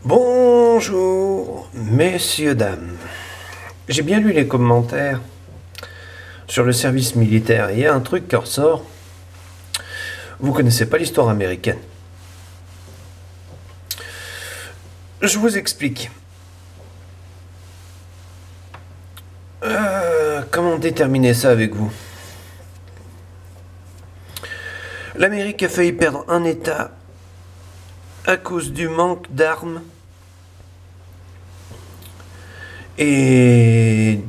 Bonjour, messieurs, dames. J'ai bien lu les commentaires sur le service militaire et il y a un truc qui ressort. Vous connaissez pas l'histoire américaine. Je vous explique. Comment déterminer ça avec vous? L'Amérique a failli perdre un État à cause du manque d'armes et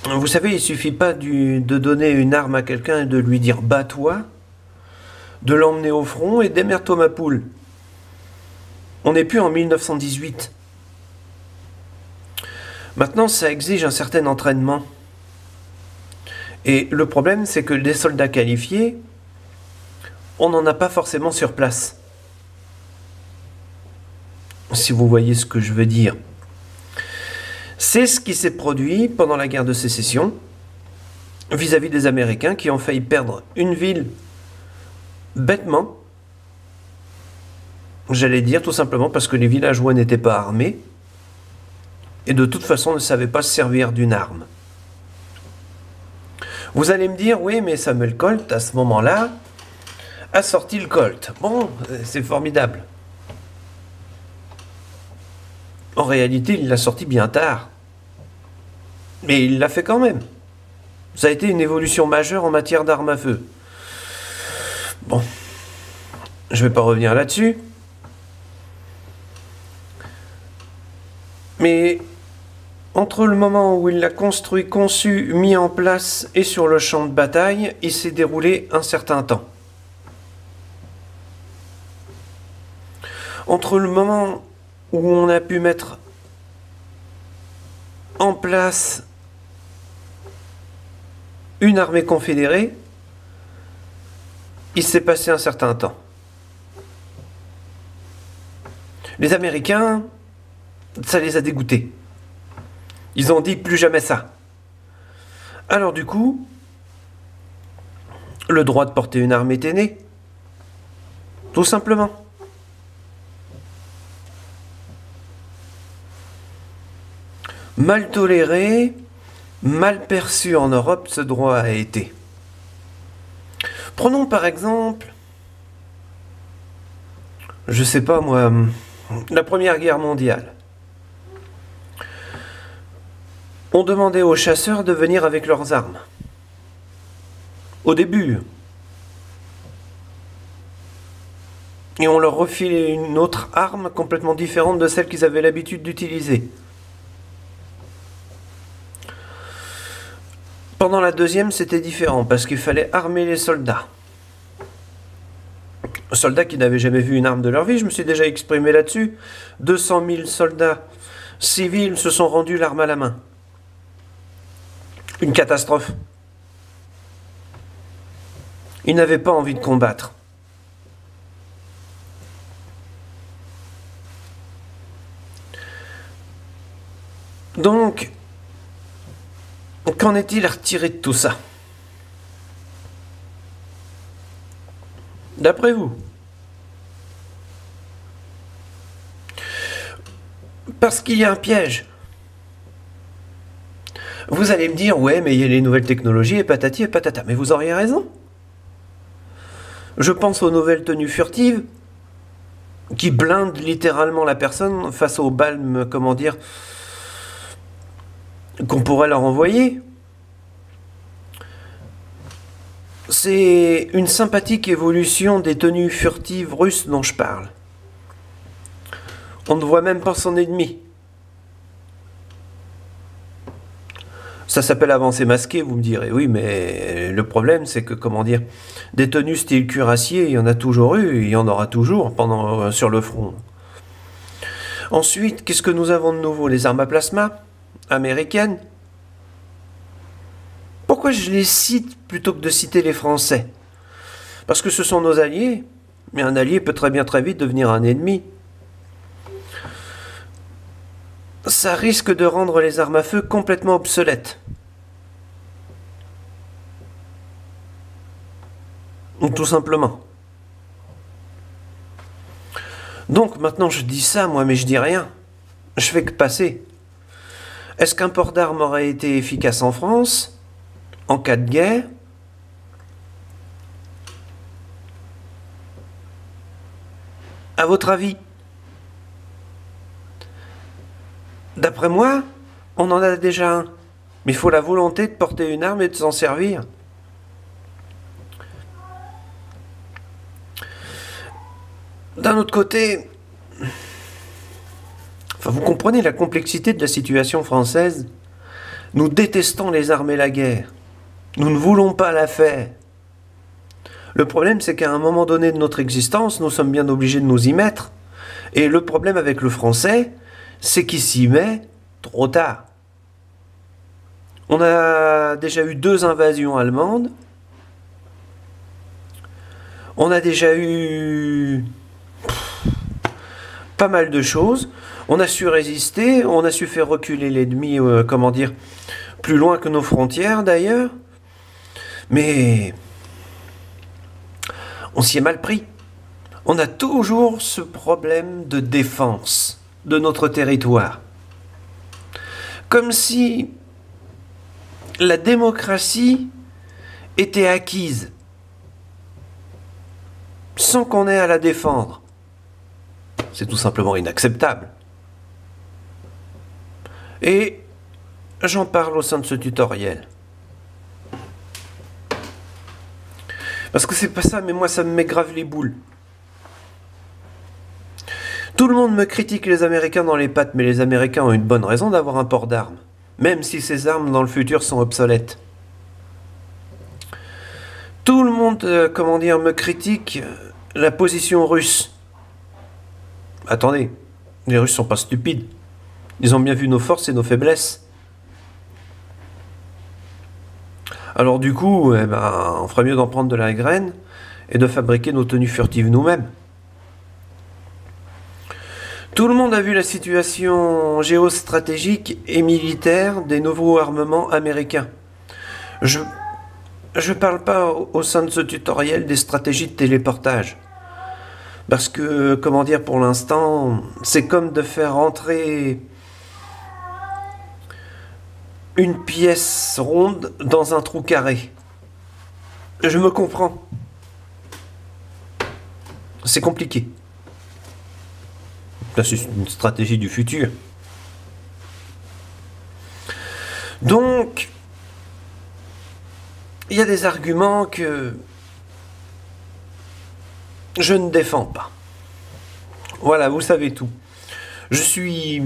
vous savez, il suffit pas de donner une arme à quelqu'un et de lui dire bats-toi, de l'emmener au front et démerde-toi ma poule. On n'est plus en 1918. Maintenant, ça exige un certain entraînement. Et le problème, c'est que des soldats qualifiés, on n'en a pas forcément sur place. Si vous voyez ce que je veux dire. C'est ce qui s'est produit pendant la guerre de sécession vis-à-vis des Américains qui ont failli perdre une ville bêtement. J'allais dire tout simplement parce que les villageois n'étaient pas armés et de toute façon ne savaient pas se servir d'une arme. Vous allez me dire, oui, mais Samuel Colt, à ce moment-là, a sorti le Colt. Bon, c'est formidable. En réalité, il l'a sorti bien tard. Mais il l'a fait quand même. Ça a été une évolution majeure en matière d'armes à feu. Bon, je ne vais pas revenir là-dessus. Mais entre le moment où il l'a construit, conçu, mis en place et sur le champ de bataille, il s'est déroulé un certain temps. Entre le moment où on a pu mettre en place une armée confédérée, il s'est passé un certain temps. Les Américains, ça les a dégoûtés. Ils ont dit plus jamais ça. Alors du coup, le droit de porter une arme était né. Tout simplement. Mal toléré, mal perçu en Europe, ce droit a été. Prenons par exemple, je sais pas moi, la Première Guerre mondiale. On demandait aux chasseurs de venir avec leurs armes. Au début. Et on leur refilait une autre arme complètement différente de celle qu'ils avaient l'habitude d'utiliser. Pendant la deuxième, c'était différent parce qu'il fallait armer les soldats. Soldats qui n'avaient jamais vu une arme de leur vie, je me suis déjà exprimé là-dessus. 200 000 soldats civils se sont rendus l'arme à la main. Une catastrophe. Ils n'avaient pas envie de combattre. Donc, qu'en est-il à retirer de tout ça? D'après vous? Parce qu'il y a un piège. Vous allez me dire, ouais, mais il y a les nouvelles technologies et patati et patata. Mais vous auriez raison. Je pense aux nouvelles tenues furtives qui blindent littéralement la personne face aux balles, comment dire, qu'on pourrait leur envoyer. C'est une sympathique évolution des tenues furtives russes dont je parle. On ne voit même pas son ennemi. Ça s'appelle avancée masquée, vous me direz. Oui, mais le problème, c'est que, comment dire, des tenues style cuirassier, il y en a toujours eu, il y en aura toujours sur le front. Ensuite, qu'est-ce que nous avons de nouveau? Les armes à plasma américaines. Pourquoi je les cite plutôt que de citer les Français? Parce que ce sont nos alliés, mais un allié peut très bien très vite devenir un ennemi. Ça risque de rendre les armes à feu complètement obsolètes. Tout simplement. Donc maintenant je dis ça, moi, mais je dis rien. Je fais que passer. Est-ce qu'un port d'armes aurait été efficace en France, en cas de guerre? À votre avis? D'après moi, on en a déjà un. Mais il faut la volonté de porter une arme et de s'en servir. D'un autre côté, enfin, vous comprenez la complexité de la situation française? Nous détestons les armes et la guerre. Nous ne voulons pas la faire. Le problème, c'est qu'à un moment donné de notre existence, nous sommes bien obligés de nous y mettre. Et le problème avec le français, c'est qu'il s'y met trop tard. On a déjà eu 2 invasions allemandes. On a déjà eu pas mal de choses. On a su résister, on a su faire reculer l'ennemi, comment dire, plus loin que nos frontières d'ailleurs. Mais on s'y est mal pris. On a toujours ce problème de défense de notre territoire. Comme si la démocratie était acquise sans qu'on ait à la défendre. C'est tout simplement inacceptable. Et j'en parle au sein de ce tutoriel. Parce que c'est pas ça, mais moi ça me met grave les boules. Tout le monde me critique les Américains dans les pattes, mais les Américains ont une bonne raison d'avoir un port d'armes, même si ces armes dans le futur sont obsolètes. Tout le monde, comment dire, me critique la position russe. Attendez, les Russes sont pas stupides. Ils ont bien vu nos forces et nos faiblesses. Alors du coup, on ferait mieux d'en prendre de la graine et de fabriquer nos tenues furtives nous-mêmes. Tout le monde a vu la situation géostratégique et militaire des nouveaux armements américains. Je parle pas au sein de ce tutoriel des stratégies de téléportage. Parce que, comment dire, pour l'instant, c'est comme de faire entrer une pièce ronde dans un trou carré. Je me comprends. C'est compliqué. C'est une stratégie du futur. Donc, il y a des arguments que je ne défends pas. Voilà, vous savez tout. Je suis...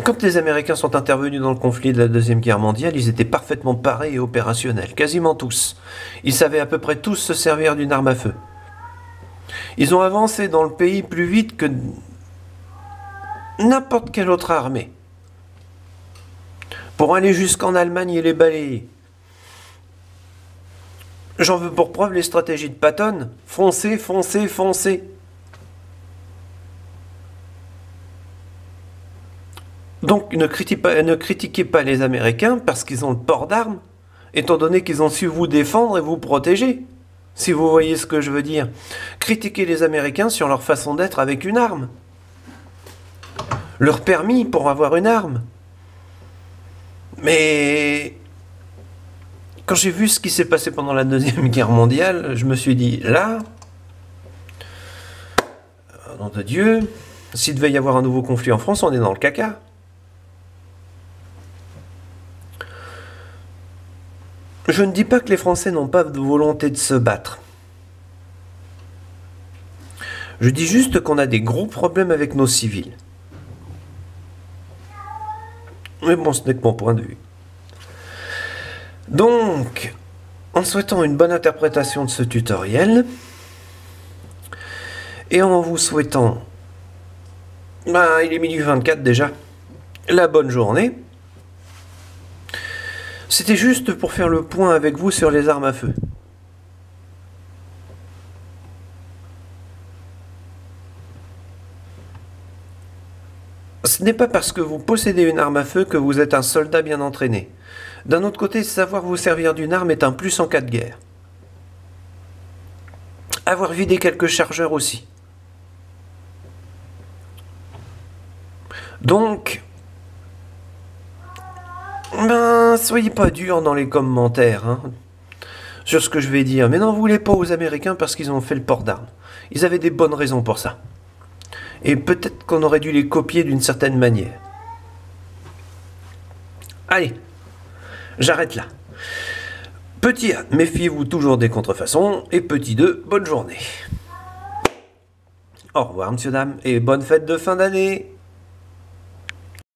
Quand les Américains sont intervenus dans le conflit de la Deuxième Guerre mondiale, ils étaient parfaitement parés et opérationnels, quasiment tous. Ils savaient à peu près tous se servir d'une arme à feu. Ils ont avancé dans le pays plus vite que n'importe quelle autre armée, pour aller jusqu'en Allemagne et les balayer. J'en veux pour preuve les stratégies de Patton. Foncez, foncez, foncez. Donc ne critiquez pas les Américains parce qu'ils ont le port d'armes, étant donné qu'ils ont su vous défendre et vous protéger, si vous voyez ce que je veux dire. Critiquez les Américains sur leur façon d'être avec une arme. Leur permis pour avoir une arme. Mais quand j'ai vu ce qui s'est passé pendant la Deuxième Guerre mondiale, je me suis dit, là, au nom de Dieu, s'il devait y avoir un nouveau conflit en France, on est dans le caca. Je ne dis pas que les Français n'ont pas de volonté de se battre. Je dis juste qu'on a des gros problèmes avec nos civils. Mais bon, ce n'est que mon point de vue. Donc, en souhaitant une bonne interprétation de ce tutoriel, et en vous souhaitant, il est minuit 24 déjà, la bonne journée, c'était juste pour faire le point avec vous sur les armes à feu. Ce n'est pas parce que vous possédez une arme à feu que vous êtes un soldat bien entraîné. D'un autre côté, savoir vous servir d'une arme est un plus en cas de guerre. avoir vidé quelques chargeurs aussi. Donc, ben, soyez pas durs dans les commentaires, hein, sur ce que je vais dire. Mais n'en voulez pas aux Américains parce qu'ils ont fait le port d'armes. Ils avaient des bonnes raisons pour ça. Et peut-être qu'on aurait dû les copier d'une certaine manière. Allez, j'arrête là. Petit 1, méfiez-vous toujours des contrefaçons. Et petit 2, bonne journée. Au revoir, monsieur, dame, et bonne fête de fin d'année.